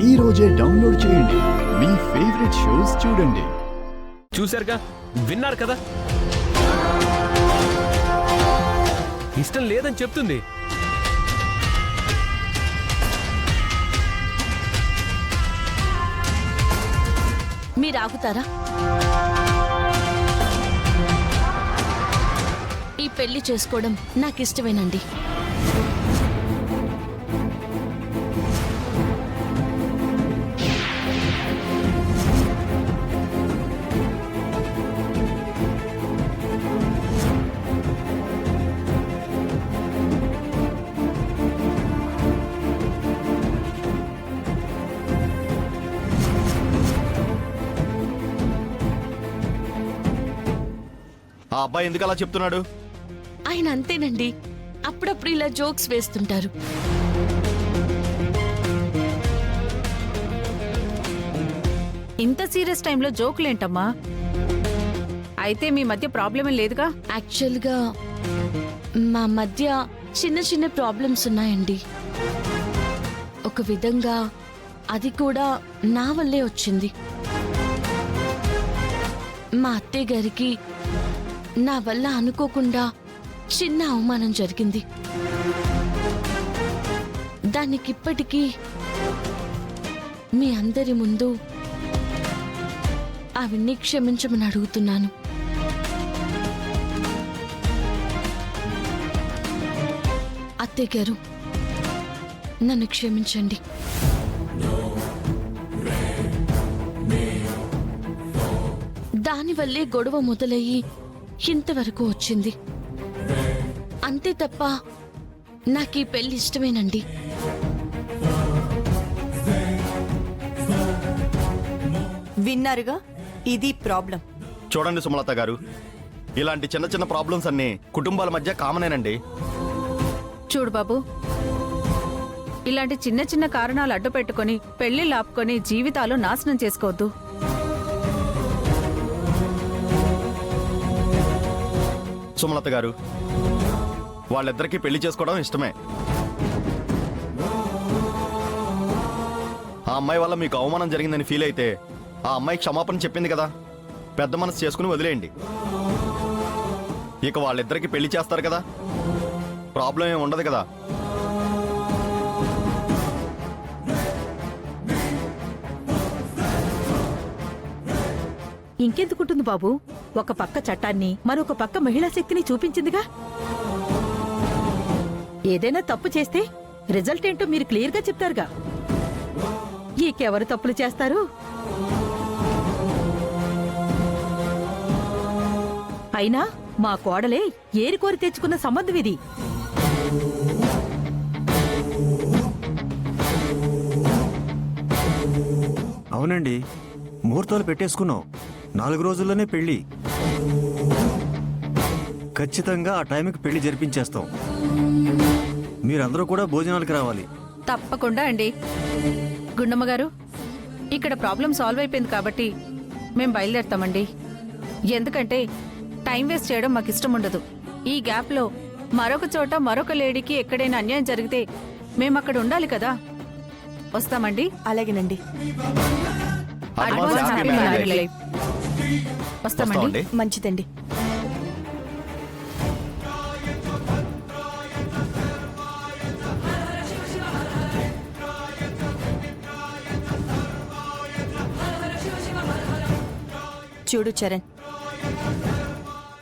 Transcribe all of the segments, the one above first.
ఈ రోజే డౌన్లోడ్ చేయండి. మీ ఫేవరెట్ షోస్ చూడండి. చూశారుగా, విన్నారు కదా, ఇష్టం లేదని చెప్తుంది. మీరు ఆగుతారా? ఈ పెళ్లి చేసుకోవడం నాకు ఇష్టమేనండి. ఆ అబ్బాయి ఎందుకు అలా చెప్తున్నాడు? ఆయన అంతేనండి, అప్పుడప్పుడు ఇలా జోక్స్ వేస్తుంటారు. ఇంత సీరియస్ టైంలో జోకులేంటమ్మా? అయితే మీ మధ్య ప్రాబ్లమే లేదుగా? యాక్చువల్గా మా మధ్య చిన్న చిన్న ప్రాబ్లమ్స్ ఉన్నాయండి. ఒక విధంగా అది కూడా నా వల్లే వచ్చింది. మా అత్తయ్య గారికి నా వల్ల అనుకోకుండా చిన్న అవమానం జరిగింది. దానికిప్పటికీ మీ అందరి ముందు ఆవిడ్ని క్షమించమని అడుగుతున్నాను. అత్తయ్య గారు, నన్ను క్షమించండి. దానివల్లే గొడవ మొదలయ్యి ఇంతవరకు వచ్చింది. అంతే తప్ప నాకీ పెళ్లి ఇష్టమేనండి. విన్నారుగా, ఇది ప్రాబ్లం. చూడండి సుమలత గారు, ఇలాంటి చిన్న చిన్న ప్రాబ్లమ్స్ అన్ని కుటుంబాల మధ్య కామనేనండి. చూడు బాబు, ఇలాంటి చిన్న చిన్న కారణాలు అడ్డు పెట్టుకుని పెళ్లి లాపుకొని జీవితాలు నాశనం చేసుకోవద్దు. సుమలత గారు, వాళ్ళిద్దరికీ పెళ్లి చేసుకోవడం ఇష్టమే. ఆ అమ్మాయి వల్ల మీకు అవమానం జరిగిందని ఫీల్ అయితే ఆ అమ్మాయి క్షమాపణ చెప్పింది కదా, పెద్ద మనసు చేసుకుని వదిలేయండి. ఇక వాళ్ళిద్దరికీ పెళ్లి చేస్తారు కదా, ప్రాబ్లం ఏమి ఉండదు కదా. ఇంకెందుకుంటుంది బాబు? ఒక పక్క చట్టాన్ని, మరొక పక్క మహిళా శక్తిని చూపించిందిగా. ఏదైనా తప్పు చేస్తే రిజల్ట్ ఏంటో మీరు క్లియర్గా చెప్తారుగా. ఈకెవరు తప్పులు చేస్తారు? అయినా మా కోడలే ఏరికోరి తెచ్చుకున్న సంబంధం ఇది. అవునండి, ముహూర్తాలు పెట్టేసుకున్నాం. 4 రోజుల్లోనే పెళ్లి. ఖచ్చితంగా ఆ టైంకి పెళ్లి జరిపించేస్తాం. మీరందరూ కూడా భోజనాలకు రావాలి. తప్పకుండా అండి. గుండమ్మ గారు, ఇక్కడ ప్రాబ్లం సాల్వ్ అయిపోయింది కాబట్టి మేం బయలుదేరుతామండి. ఎందుకంటే టైం వేస్ట్ చేయడం మాకు ఇష్టం ఉండదు. ఈ గ్యాప్లో మరొక చోట మరొక లేడీకి ఎక్కడైనా అన్యాయం జరిగితే మేము అక్కడ ఉండాలి కదా. వస్తామండి. అలాగేనండి. Advance happy marriage life. వస్తామండి. మంచిదండి. చూడు చరణ్,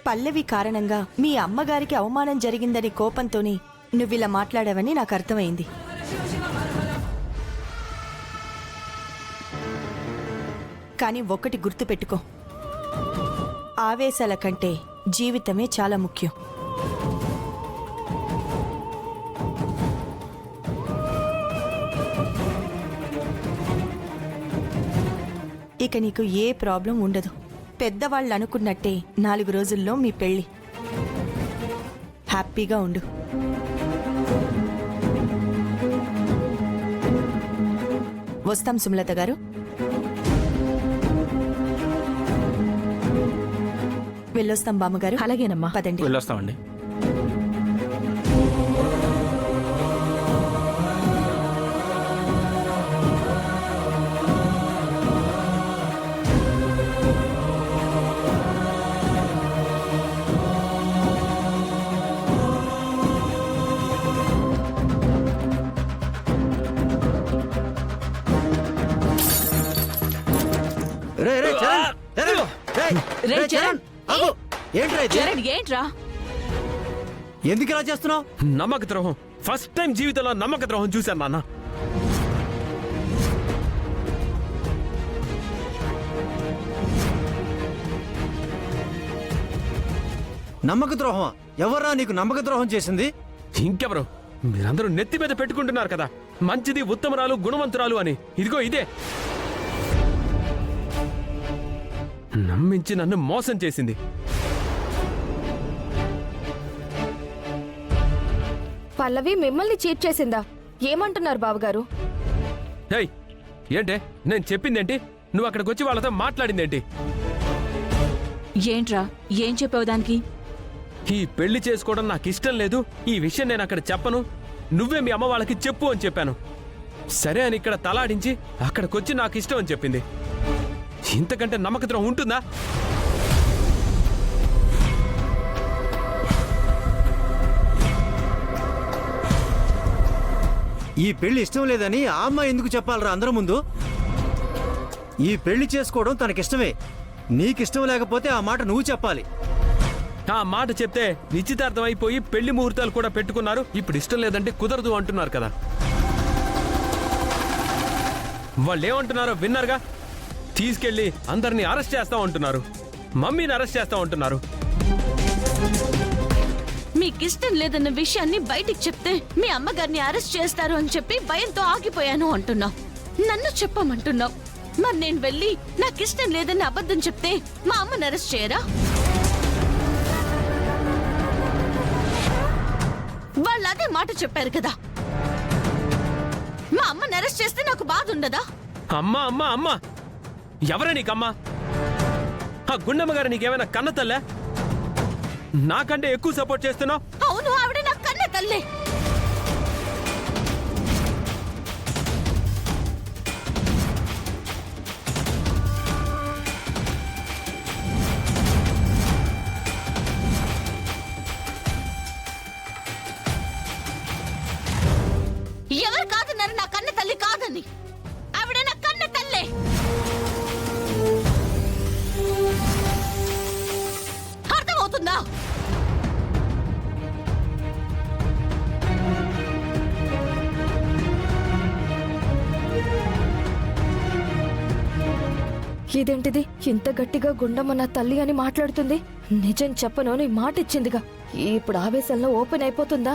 పల్లవి కారణంగా మీ అమ్మగారికి అవమానం జరిగిందని కోపంతోని నువ్విలా మాట్లాడావని నాకు అర్థమైంది. కానీ ఒక్కటి గుర్తుపెట్టుకో, ఆవేశాల కంటే జీవితమే చాలా ముఖ్యం. ఇక నీకు ఏ ప్రాబ్లం ఉండదు. పెద్దవాళ్ళు అనుకున్నట్టే 4 రోజుల్లో మీ పెళ్లి. హ్యాపీగా ఉండు. వస్తాం సుమలత గారు. వెళ్ళొస్తాం బామ్మగారు. అలాగేనమ్మా. పదండి. వెళ్ళొస్తామండి. రే చరణ్ ఆగు. ఏంట్రా ఇది? చరణ్ ఏంట్రా? ఎందుకు ఇలా చేస్తున్నావు? నమ్మక ద్రోహం. ఫస్ట్ టైం జీవితంలో నమ్మక ద్రోహం చూశాను నాన్న. నమ్మక ద్రోహమా? ఎవర్రా నీకు నమ్మక ద్రోహం చేసింది? ఇంకెవరు? మీరందరూ నెత్తి మీద పెట్టుకుంటున్నారు కదా, మంచిది, ఉత్తమరాలు, గుణవంతురాలు అని. ఇదిగో ఇదే నమ్మించి నన్ను మోసం చేసింది. పల్లవి మిమ్మల్ని చీట్ చేసిందా? ఏమంటున్నారు బావగారు? ఏయ్, ఏంటే నేను చెప్పిందేంటి? నువ్వు అక్కడికి వచ్చి వాళ్ళతో మాట్లాడిందేంటి? ఏంట్రా ఏం చెప్పావు దానికి? ఈ పెళ్లి చేసుకోవడం నాకు ఇష్టం లేదు, ఈ విషయం నేను అక్కడ చెప్పను, నువ్వే మీ అమ్మ వాళ్ళకి చెప్పు అని చెప్పాను. సరే అని ఇక్కడ తలాడించి అక్కడికొచ్చి నాకు ఇష్టం అని చెప్పింది. ఇంతకంటే నమ్మక ద్రోహం ఉంటుందా? ఈ పెళ్లి ఇష్టం లేదని ఆ అమ్మాయి ఎందుకు చెప్పాలరా అందరి ముందు? ఈ పెళ్లి చేసుకోవడం తనకిష్టమే. నీకిష్టం లేకపోతే ఆ మాట నువ్వు చెప్పాలి. ఆ మాట చెప్తే నిశ్చితార్థం అయిపోయి పెళ్లి ముహూర్తాలు కూడా పెట్టుకున్నారు. ఇప్పుడు ఇష్టం లేదంటే కుదరదు అంటున్నారు కదా. వాళ్ళు ఏమంటున్నారో విన్నారుగా. తీసుకెళ్లి అందరినీ అరెస్ట్ చేస్తా ఉంటున్నారు, మమ్మీని అరెస్ట్ చేస్తా ఉంటున్నారు. మీకిష్టం లేదన్న విషయాన్ని బయటికి చెప్తే మీ అమ్మగారిని అరెస్ట్ చేస్తారు అని చెప్పి భయంతో ఆగిపోయాను అంటున్నావు. నన్ను చెప్పమంటున్నావు. మరి నేను వెళ్ళి నాకిష్టం లేదని అబద్ధం చెప్తే మా అమ్మని అరెస్ట్ చేయరా? వాళ్ళు అదే మాట చెప్పారు కదా. మా అమ్మని అరెస్ట్ చేస్తే నాకు బాధ ఉండదా? అమ్మా అమ్మా అమ్మా, ఎవరే నీకమ్మా? ఆ గుండమ్మ గారు నీకేమైనా కన్న తల్లే? నాకంటే ఎక్కువ సపోర్ట్ చేస్తున్నావు. అవును, ఆవిడ నా కన్న తల్లే. ఎవరు కాదన్నారు నా కన్న తల్లి కాదని? ఆవిడ నా కన్న తల్లే. అర్థమవుతుందా? ఇదేంటిది ఇంత గట్టిగా గుండమ్మ నా తల్లి అని మాట్లాడుతుంది? నిజం చెప్పను అని మాట ఇచ్చిందిగా, ఇప్పుడు ఆవేశంలో ఓపెన్ అయిపోతుందా?